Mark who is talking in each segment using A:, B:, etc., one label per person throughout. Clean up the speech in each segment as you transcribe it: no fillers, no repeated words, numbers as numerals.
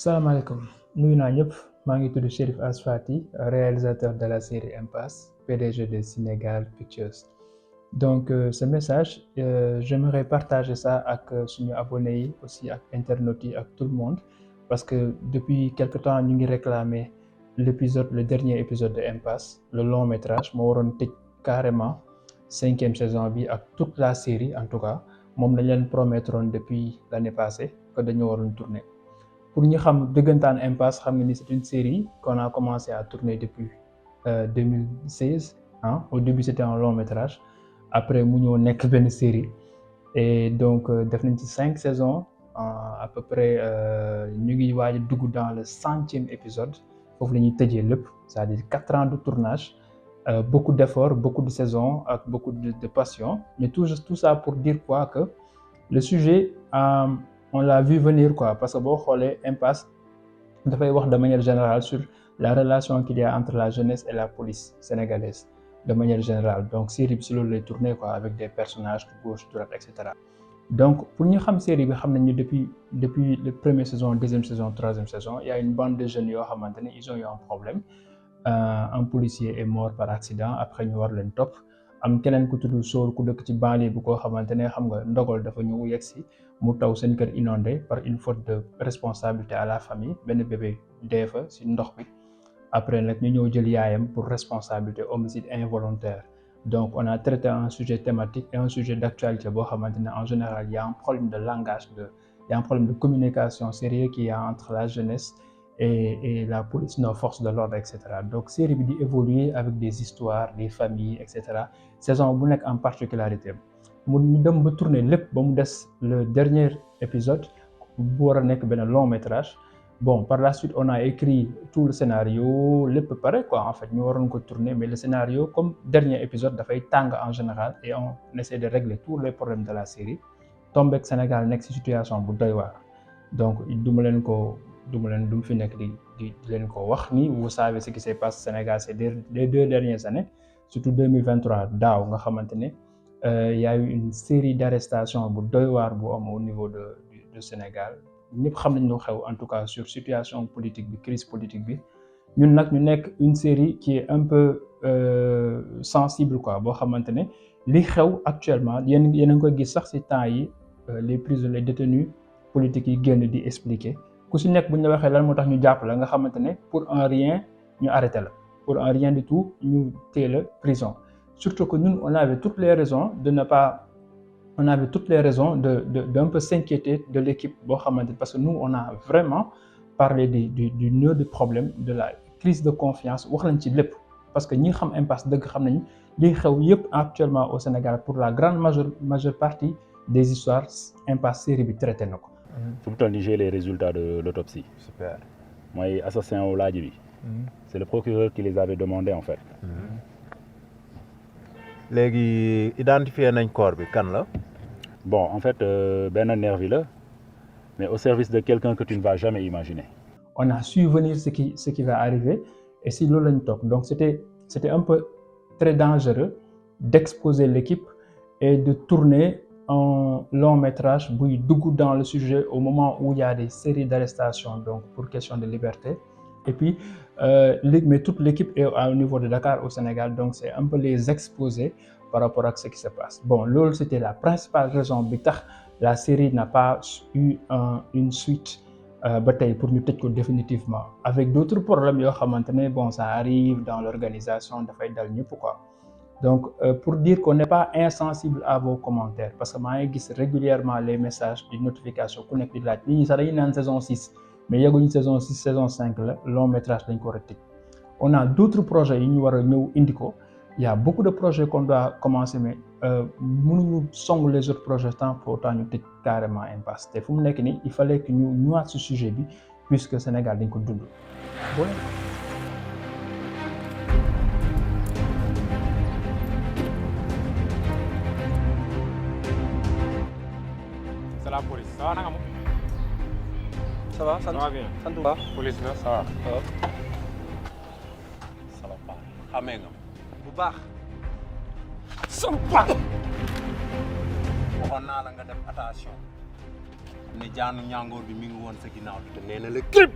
A: salaamaaleykum nuyu naa ñëpp maa ngi tudd Chérif Asfati réalisateur de la série Impasse PDG de Sénégal Pictures donc ce message j'aimerais partager ça ak suñu abonnés yi aussi ak internautes yi ak tout le monde parce que depuis quelque temps ñu ngi réclamer le dernier épisode de Impasse le long métrage moo waroon tëj carrément 5e saison bi ak toute la série en tout cas moom lañ leen promettroon depuis l'année passée que dañu waroon tourner. Pour ñu xam dëggantaan Impasse xam nga ni c'est une série qu'on a commencé à tourner depuis 2016 au début c'était un long métrage après mu ñëw nekk benn série et donc def nañ ci 5 saisons à peu près ñu ngi waaj a dugg dans le 100e épisode foofu la ñuy tëjee lépp c'est-à-dire 4 ans de tournage beaucoup d'efforts beaucoup de saisons ak beaucoup de passion mais tout ça pour dire quoi que le sujet on l'a vu venir quoi parce que boo xoolee Impasse dafay wax de manière générale sur la relation qu'il y a entre la jeunesse et la police sénégalaise de manière générale donc série bi si loolu lay tourner quoi avec des personnages de gauche droite etc. donc pour ñu xam série bi xam nañu depuis la première saison deuxième saison troisième saison il y a une bande de jeunes yoo xamante ne ils ont eu un problème un policier est mort par accident après ñu war leen topp am keneen ku tudd Sool ku dëkk ci banlieue bi koo xamante ne xam nga ndogal dafa ñëw yegg si mu taw seen kër inondé par une faute de responsabilité à la famille benn bébé dee fa si ndox bi après nag ñu ñëw jël yaayam pour responsabilité homicide involontaire donc on a traité un sujet thématique et un sujet d'actualité boo xamante ne en général il y a un problème de langage il y a un problème de communication sérieux qu'il y a entre la jeunesse et la police, nos forces de l'ordre, etc. Donc, série bi di évoluer avec des histoires, des familles, etc. Saison bu nekk en particularité mu dem ba tourner lépp ba mu des le dernier épisode bu war a nekk benn long métrage. Bon, par la suite, on a écrit tout le scénario, lépp pare quoi en fait ñu waroon ko tourner mais le scénario comme dernier épisode dafay tàng en général et on essaie de régler tous les problèmes de la série tombeek Sénégal nekk ci situation bu doy waar donc du mu fi nekk di leen ko wax ni vous savez ce qui s'est passé au Sénégal ces 2 dernières années surtout 2023 daaw nga xamante ne y a eu une série d'arrestations bu doy waar bu am au niveau du Sénégal ñëpp xam nañ lu xew en tout cas sur situation politique bi crise politique bi ñun nag ñu nekk une série qui est un peu sensible quoi boo xamante ne li xew actuellement yéen a ngi koy gis sax ci temps yi les prisonniers les détenus politiques yi génn di expliquer ku si nekk bu ñu la waxee lan moo tax ñu jàpp la nga xamante ne pour un rien ñu arrêté la pour un rien du tout ñu téye la prison surtout que ñun on avait toutes les raisons d'un peu s'inquiéter de l'équipe boo xamante parce que nous on a vraiment parlé du nœud du problème de la crise de confiance wax nañ ci lépp parce que ñi xam Impasse dëgg xam nañ li xew yëpp actuellement au Sénégal pour la grande majeure partie des histoires Impasse série bi traité na ko.
B: Fu mu toll nii j'ai les résultats de l'autopsie.
C: Super.
B: mooy assassin wu laaj bi. C'est le procureur qui les avait demandé en fait.
C: léegi identifier nañ corps bi kan la.
B: Bon en fait benn nervi la mais au service de quelqu'un que tu ne vas jamais imaginer.
A: On a su venir ce qui va arriver et si loolu lañ toog donc c'était un peu très dangereux d'exposer l'équipe et de tourner un long métrage buy dugg dans le sujet au moment où il y a des séries d'arrestations donc pour question de liberté et puis mais toute l'équipe est au niveau de Dakar au Sénégal donc c'est un peu les exposer par rapport à ce qui se passe bon loolu c'était la principale raison bi tax la série n'a pas eu une suite ba tey pour ñu tëj ko définitivement avec d'autres problèmes yoo xamante ne bon ça arrive dans l'organisation dafay dal ñëpp quoi. Donc pour dire qu'on n'est pas insensible à vos commentaires parce que maa ngi gis régulièrement les messages de notification ku nekk di laaj nit ñi sax dañuy naan saison 6 mais yegguñu saison 6 saison 5 la long métrage dañ ko war a tëj on a d'autres projets yi ñu war a ñëw indi ko il y a beaucoup de projets qu'on doit commencer mais mënuñu song les autres projets tant pour autant ñu tëj carrément Impasse te fu mu nekk nii il fallait que ñu ñëwaat ce sujet bi puisque Sénégal dañ ko dund.
D: La police ça va naka moom.
E: ça va sant
D: va bien
E: sant bu baax.
D: police la ça va.
E: waaw.
D: salopard xamee nga
E: bu baax.
D: salopard.
E: waxoon naa la nga def attention.
D: ne jaanu ñàngoor bi mi ngi woon sa ginnaaw te nee na la
E: Crip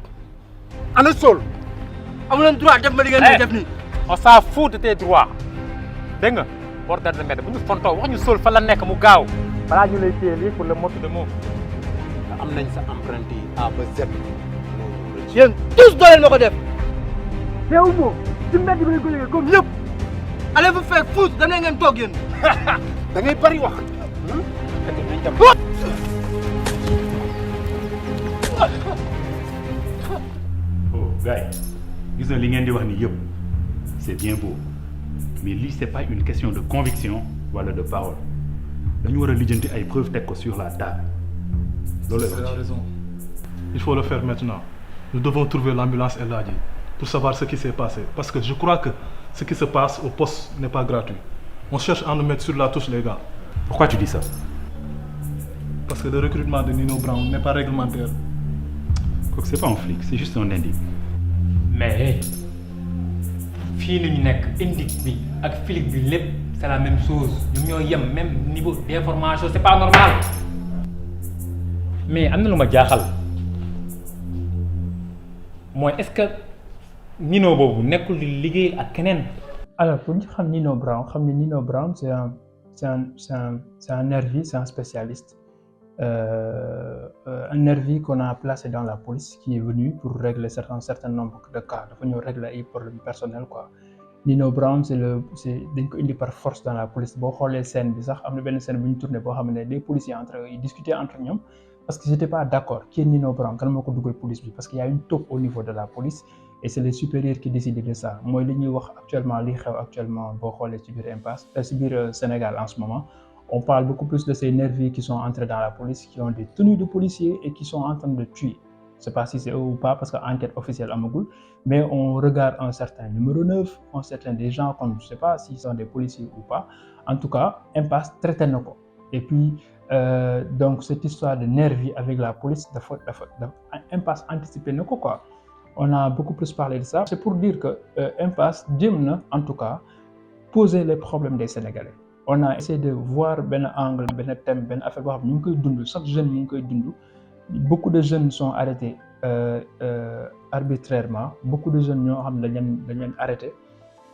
E: ana Sol amu leen droit def ma li ngeen di def nii.
D: on s'en fout de tes droits dégg nga bordel de mbedd bu ñu fontoo wax ñu Sol fa la nekk mu gaaw balaa ñu lay téye lii pour le mot de mot te am nañ sa empreinte yi A ba Z.
E: yéen tous doo leen ma ko def. teew moom ci mbedd bi lañ ko yëgee comme ñëpp. allez vous faire foutre da ngeen toog yéen.
D: da ngay bari wax.
B: Oh gars yi gis na li ngeen di wax ni yëpp c'est bien beau mais lii c'est pas une question de conviction wala de parole dañu war a lijjanti ay preuves teg ko sur la table loolu
F: C'est la raison. Il faut le faire maintenant. Nous devons trouver l'ambulance El Hadji pour savoir ce qui s'est passé. Parce que je crois que ce qui se passe au poste n'est pas gratuit. On cherche à nous mettre sur la touche, les gars.
B: pourquoi tu dis ça
F: Parce que le recrutement de Nino Brown n'est pas réglementaire.
B: kooku c'est pas un flic c'est juste un indice.
G: mais fii la ñu nekk indique bi ak flic bi lépp c'est la même chose ñoom ñoo yem même niveau d'information c'est pas normal mais am na lu ma jaaxal mooy est-ce que Nino boobu nekkul di liggéey ak keneen.
A: Alors pour ñu xam Nino Brown xam ne Nino Brown c'est un nervi, c'est un spécialiste. Un nervi qu'on a placé dans la police qui est venu pour régler certain nombre de cas dafa ñëw régler ay problèmes personnels quoi. Nino Brown dañ ko indi par force dans la police boo xoolee scène bi sax am na benn scène bu ñu tourné boo xam ne des policiers entre eux ils discutaient entre ñoom parce que j'étais pas d'accord qui est Nino Brown kan moo ko dugal police bi parce qu'il y a une taupe au niveau de la police et c'est les supérieurs qui décident de ça mooy li ñuy wax actuellement li xew actuellement boo xoolee ci biir impasse ci biir Sénégal en ce moment. On parle beaucoup plus de ces nervis qui sont entrés dans la police, qui ont des tenues de policiers et qui sont en train de tuer. Je ne sais pas si c'est eux ou pas, parce qu'enquête officielle à Mogoul, mais on regarde un certain numéro 9, un certain des gens comme je ne sais pas s'ils sont des policiers ou pas. En tout cas, impasse traité nos. Et puis, donc cette histoire de nervis avec la police, impasse anticipé nos quoi. On a beaucoup plus parlé de ça. C'est pour dire que impasse, en tout cas, poser les problèmes des Sénégalais. On a essayé de voir ben angle, ben thème, ben affaire boo xam ñu ngi koy dund chaque jeune ñu ngi koy dund beaucoup de jeunes sont arrêtés arbitrairement beaucoup de jeunes ñoo xam ne dañ leen arrêté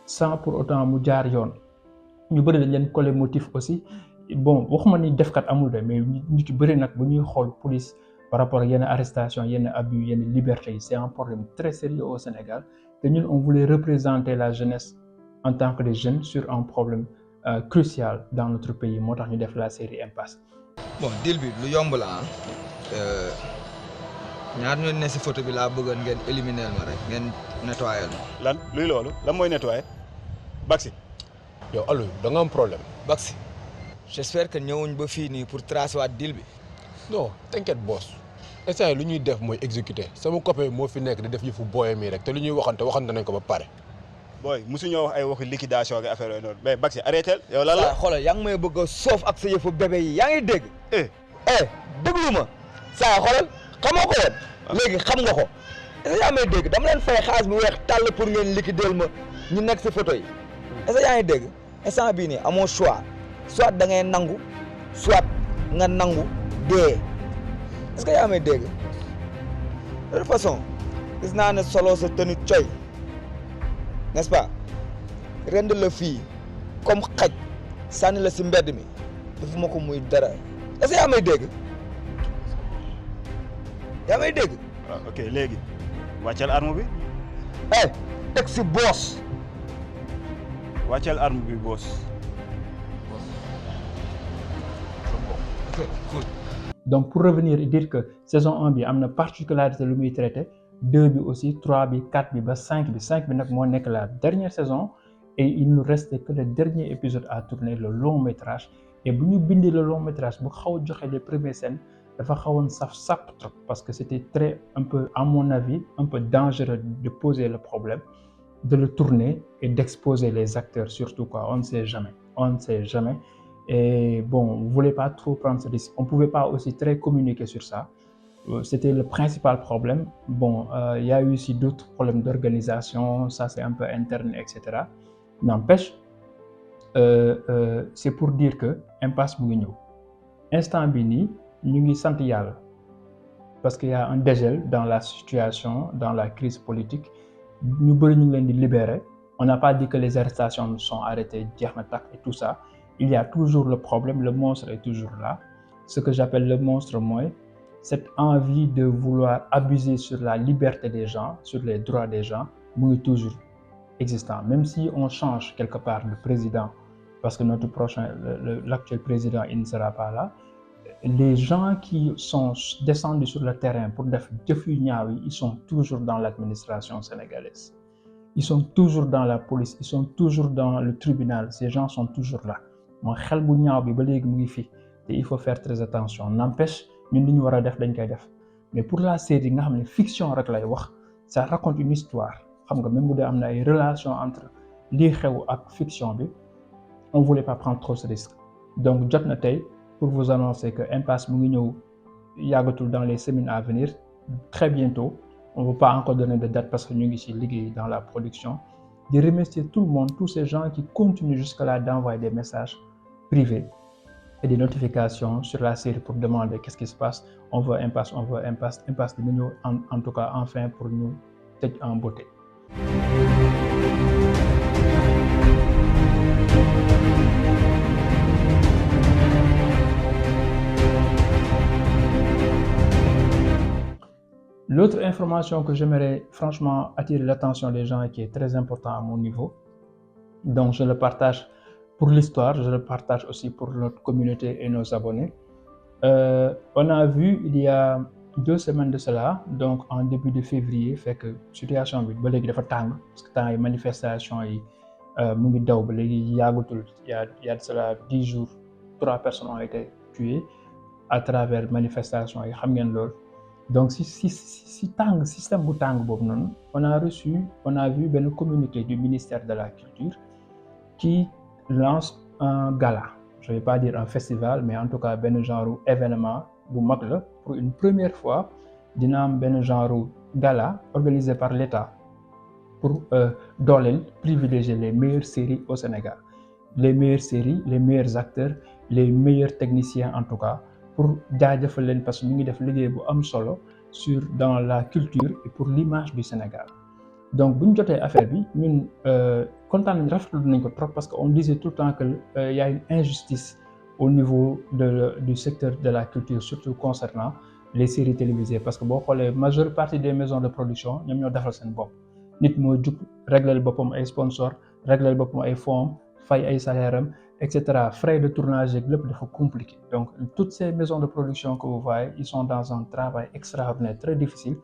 A: sans pour autant mu jaar yoon ñu bëri dañ leen collé motif aussi bon waxuma ni defkat amul de mais ñu ci bëri nag bu ñuy xool police par rapport ak yenn arrestation yenn abus yenn liberté yi c'est un problème très sérieux au Sénégal te ñun on voulait représenter la jeunesse en tant que des jeunes sur un problème crucial dans notre pays moo tax ñu def la série Impasse.
H: Bon deal bi lu yomb la ñaar ñu ne si photo bi laa bëggoon ngeen éliminer ma rek ngeen nettoyer ma.
I: lan luy loolu lan mooy nettoyer Baxi.
J: yow Aliou da nga am problème.
H: Baxi j'espère que ñëwuñ ba fii nii pour tracer waat deal bi.
J: non t'inquiète boss instant lu ñuy def mooy exécuter sama copain moo fi nekk di def yëfu booyee mii rek te lu ñuy waxante nañ ko ba pare.
I: booy mosuñoo wax ay waxu liquidation ak affaire yooyu noonu mais Baxi arrêté yow lan la.
H: xoolal yaa ngi may bëgg a soof ak sa yëfu bébé yi yaa ngi dégg. déglu ma saa xoolal xamoo ko woon. léegi xam nga ko. est-ce que yaa may dégg dama leen fay xaalis bu weex tàll pour ngeen liquider ma ñu nekk si photo yi. est-ce que yaa ngi dégg instant bii nii amoo choix soit da ngay nangu soit nga nangu dee est-ce que yaa may dégg de toute façon gis naa ne solo sa tenue coy. n'est-ce pas rend la fii comme xaj sànni la si mbedd mi defuma ko muy dara est-ce que yaa may dégg
I: waaw ok léegi wàccal arme bi.
H: teg si boos.
I: wàccal arme bi boos.
A: donc pour revenir et dire que saison 1 bi am na particularité lu muy traité 2 bi aussi 3 bi 4 bi ba 5 bi nag moo nekk la dernière saison et il nous reste que le dernier épisode à tourner le long métrage et bu ñu bindee le long métrage bu xaw a joxe les premières scènes dafa xawoon sap trop parce que c'était très un peu à mon avis un peu dangereux de poser le problème de le tourner et d'exposer les acteurs surtout quoi on ne sait jamais et bon on voulait pas trop prendre ce risque on pouvait pas aussi très communiquer sur ça. C'était le principal problème. Bon, il y a eu aussi d'autres problèmes d'organisation, ça c'est un peu interne, etc. N'empêche, c'est pour dire que impasse mu ngi ñëw instant bi nii ñu ngi sant yàlla parce qu'il y a un dégel dans la situation, dans la crise politique. Nous voulons les libérer. On n'a pas dit que les arrestations sont arrêtées, et tout ça. Il y a toujours le problème, le monstre est toujours là. Ce que j'appelle le monstre, moi, cette envie de vouloir abuser sur la liberté des gens, sur les droits des gens, est toujours existant. Même si on change quelque part de président, parce que notre prochain, l'actuel président, il ne sera pas là, les gens qui sont descendus sur le terrain pour faire des ils sont toujours dans l'administration sénégalaise. Ils sont toujours dans la police, ils sont toujours dans le tribunal. Ces gens sont toujours là. Il faut faire très attention. N'empêche, nous devons faire des. Mais pour la série, fiction, ça raconte une histoire. Même si il y a une relation entre l'irréel et la fiction, on ne voulait pas prendre trop de risques. Donc, pour vous annoncer que Impasse dans les semaines à venir, très bientôt. On ne veut pas encore donner de date parce que nous sommes ici dans la production. De remercier tout le monde, tous ces gens qui continuent jusque-là d'envoyer des messages privés et des notifications sur la série pour demander qu'est-ce qui se passe. On veut Impasse, on veut Impasse. Impasse de nous, en tout cas, enfin pour nous, peut-être en beauté. L'autre information que j'aimerais franchement attirer l'attention des gens et qui est très important à mon niveau, donc je le partage pour l'histoire, je le partage aussi pour notre communauté et nos abonnés. On a vu il y a 2 semaines de cela, donc en début de février, fait que situation bi ba légui dafa tang parce que temps yi manifestation yi mu ngi daw ba légui yagutul il y a de cela 10 jours 3 personnes ont été tuées à travers manifestation yi xam ngeen lool. Donc si tang système bu tang bobu non, on a vu ben communiqué du ministère de la Culture qui lance un gala. Je vais pas dire un festival, mais en tout cas ben genre événement bu mag la pour une première fois dina am ben genre gala organisé par l'État pour privilégier les meilleures séries au Sénégal, les meilleures séries, les meilleurs acteurs, les meilleurs techniciens en tout cas, pour jaajëfal leen parce que ñu ngi def liggéey bu am solo dans la culture et pour l'image du Sénégal. Donc bu ñu jotee affaire bi ñun kontaan nañ rafetlu nañ ko trop parce que on disait tout le temps que y a une injustice au niveau du secteur de la culture, surtout concernant les séries télévisées, parce que boo xoolee majeure partie des maisons de production ñoom ñoo defal seen bopp. Nit moo jug régler boppam ay sponsors, régler boppam ay fonds, fay ay salaires am, etc. Frais de tournage et lépp dafa compliqué. Donc toutes ces maisons de production que vous voyez, ils sont dans un travail extraordinaire, très difficile,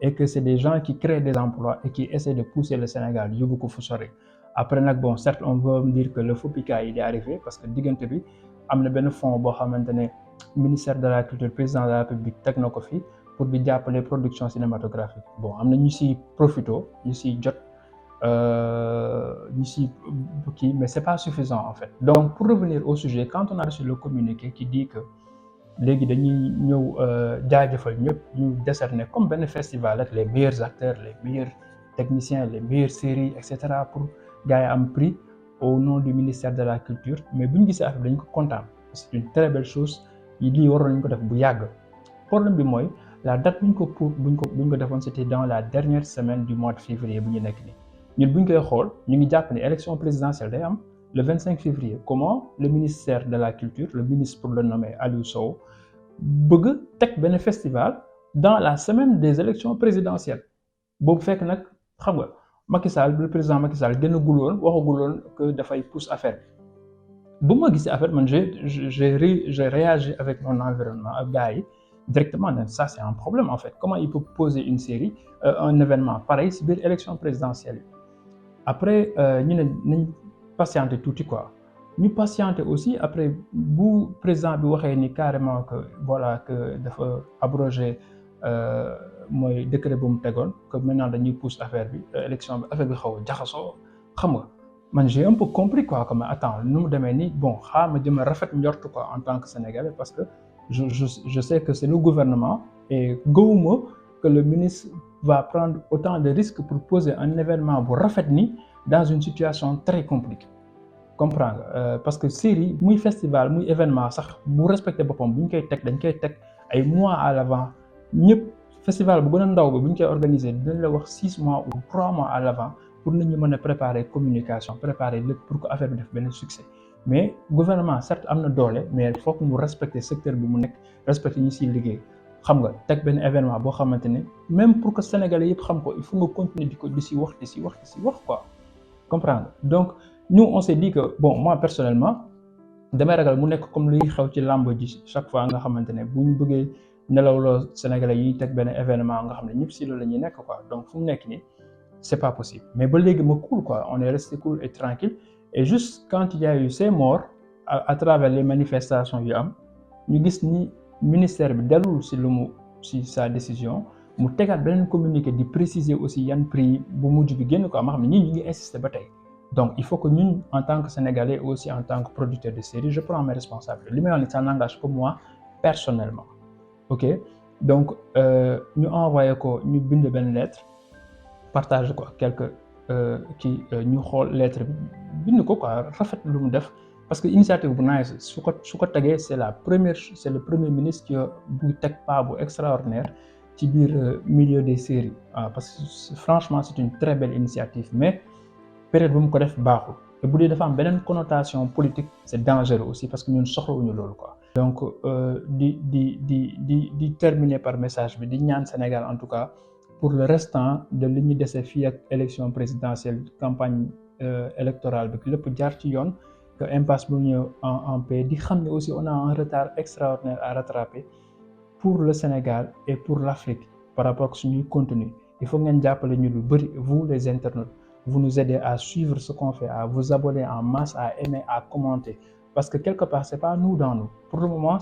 A: et que c'est des gens qui créent des emplois et qui essaient de pousser le Sénégal yóbbu ko fu sori. Après nag bon, certes on veut me dire que le FOPICA il est arrivé parce que diggante bi am na benn fonds boo xamante ne ministère de la Culture, président de la République teg na ko fi pour di jàppale production cinématographique. Bon am na ñu si profito, ñu si jot. Mais c'est pas suffisant en fait. Donc pour revenir au sujet, quand on a reçu le communiqué qui dit que légui dañuy ñëw jaajëfal ñëpp ñu décerner comme benn festival avec les meilleurs acteurs, les meilleurs techniciens, les meilleures séries, etc. pour gagner un prix au nom du ministère de la Culture. Mais bu ñu gisee affaire dañ ko kontaan. C'est une très belle chose. Lii waroon nañ ko def bu yàgg. Problème bi mooy la date buñ ko defoon c'était dans la dernière semaine du mois de février bu ñu nekk nii. Ñun buñ koy xool ñu ngi jàpp ne élection présidentielle day am le 25 février. Comment le ministère de la Culture, le ministre pour le nommer Aliou Sow, bëgg teg benn festival dans la semaine des élections présidentielles. Boobu fekk nag xam nga Macky Sall, le président Macky Sall gënagul woon waxagul woon que dafay pousse affaire bi. Bu ma gisee affaire man j'ai réagi avec mon environnement ak gars yi directement. Ça c'est un problème en fait. Comment il peut poser une série, un événement pareil si biir élection présidentielle. Après ñu ne nañ patienter tuuti quoi. Ñu patienter aussi après bu président bi waxee ni carrément que voilà que dafa abroger mooy décret bu mu tegoon que maintenant dañuy pousse affaire bi élection bi affaire bi xaw a jaxasoo xam nga man j'ai un peu compris quoi comme attends nu mu demee nii bon xaaral ma jëm a rafet njort quoi en tant que Sénégalais parce que je sais que c'est le gouvernement et gëwuma que le ministre va prendre autant de risques pour poser un événement bu rafet ni dans une situation très compliquée. Comprendre parce que série muy festival muy événement sax bu respecté boppam bu ñu koy teg dañ koy teg ay mois à l'avant ñëpp festival bu gën a ndaw ba bu ñu koy organiser dinañ la wax 6 mois ou 3 mois à l'avant pour nit ñi mën a préparer communication préparer lépp pour que affaire bi def benn succès mais gouvernement certes am na doole mais foog mu respecter secteur bi mu nekk respecter ñi siy liggéey xam nga teg benn événement boo xamante ne même pour que sénégalais yëpp xam ko il faut nga continuer di si wax quoi comprendre donc nous on s'est dit que bon moi personnellement damay ragal mu nekk comme luy xew ci làmb ji chaque fois nga xamante ne bu ñu bëggee nelawloo sénégalais yi teg benn événement nga xam ne ñëpp si loolu la ñuy nekk quoi donc fu mu nekk nii c'est pas possible mais ba léegi ma cool quoi on est resté cool et tranquille et juste quand il y a eu ces morts à travers les manifestations yu am ñu gis ni ministère bi dalul si sa décision mu tegaat beneen communiqué di préciser aussi yan prix bu mujj bi génn quoi ma xam ne ñii ñu ngi insister ba tey donc il faut que ñun en tant que sénégalais aussi en tant que producteur de série je prends mes responsabilités li may wax ni ça n'engage que moi personnellement ok donc ñu envoyé ko ñu bind benn lettre partage ko quelques ñu xool lettre bi bind ko quoi rafet lu mu def parce que initiative bu nice su ko tegee c'est le premier ministre qui bu teg pas bu extraordinaire ci biir milieu des séries parce que franchement c'est une très belle initiative mais période bu mu ko def baaxul te bu dee dafa am beneen connotation politique c'est dangereux aussi parce que ñun soxlawuñu loolu quoi donc di terminer par message bi di ñaan Sénégal en tout cas pour le restant de li ñu dese fii ak élection présidentielle campagne électorale bi lépp jaar ci yoon que impasse bu ñëw en paix di xam ne aussi on a un retard extraordinaire à rattraper pour le Sénégal et pour l'Afrique par rapport ak suñuy contenu il faut ngeen jàppale ñu lu bëri vous les internautes vous nous aidez à suivre ce qu'on fait à vous abonner en masse à aimer à commenter parce que quelque part c'est pas nous dans nous pour le moment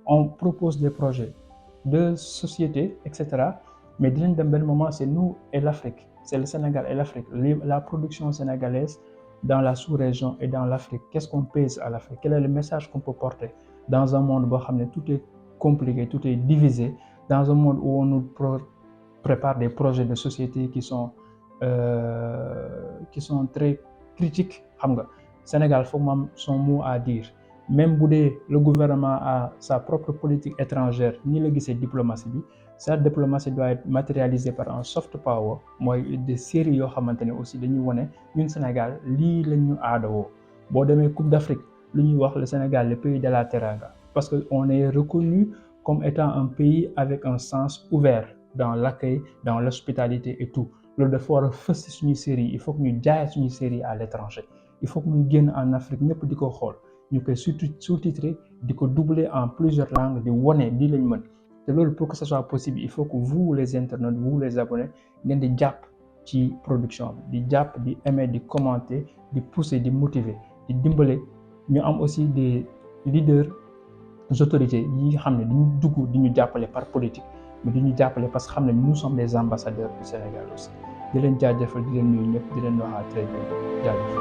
A: on propose des projets de société etc mais dinañ dem benn moment c'est nous et l'Afrique c'est le Sénégal et l'Afrique la production sénégalaise dans la sous-région et dans l'Afrique qu'est-ce qu'on pèse à l'Afrique quel est le message qu'on peut porter dans un monde boo xam ne tout est compliqué tout est divisé dans un monde où on nous prépare des projets de société qui sont très critiques xam nga Sénégal foog mu am son mot à dire même bu dee le gouvernement a sa propre politique étrangère ni la gisee diplomatie bi sa diplomatie doit être matérialisée par un soft power mooy des séries yoo xamante ne aussi dañuy wone ñun Sénégal lii la ñu aadawoo boo demee Coupe d'Afrique lu ñuy wax le Sénégal le pays de la teranga parce que on est reconnu comme étant un pays avec un sens ouvert dans l'accueil dans l'hospitalité et tout loolu dafa war a fës ci suñuy série il faut que ñu jaay suñuy série à l'étranger il faut que ñu génn en Afrique ñëpp di ko xool ñu koy sous-titrer di ko doubler en plusieurs langues di wone lii lañ mën te loolu pour que ce soit possible il faut que vous les internautes vous les abonnés ngeen di jàpp ci production bi di jàpp di aimer di commenter di pousser di motiver di dimbale ñu am aussi des leaders autorités yi xam ne dañu dugg di ñu jàppale par politique mais di ñu jàppale parce que xam ne nous sommes des ambassadeurs du Sénégal aussi di leen jaajëfal di leen nuyu ñëpp di leen wax à très bientôt jaajëf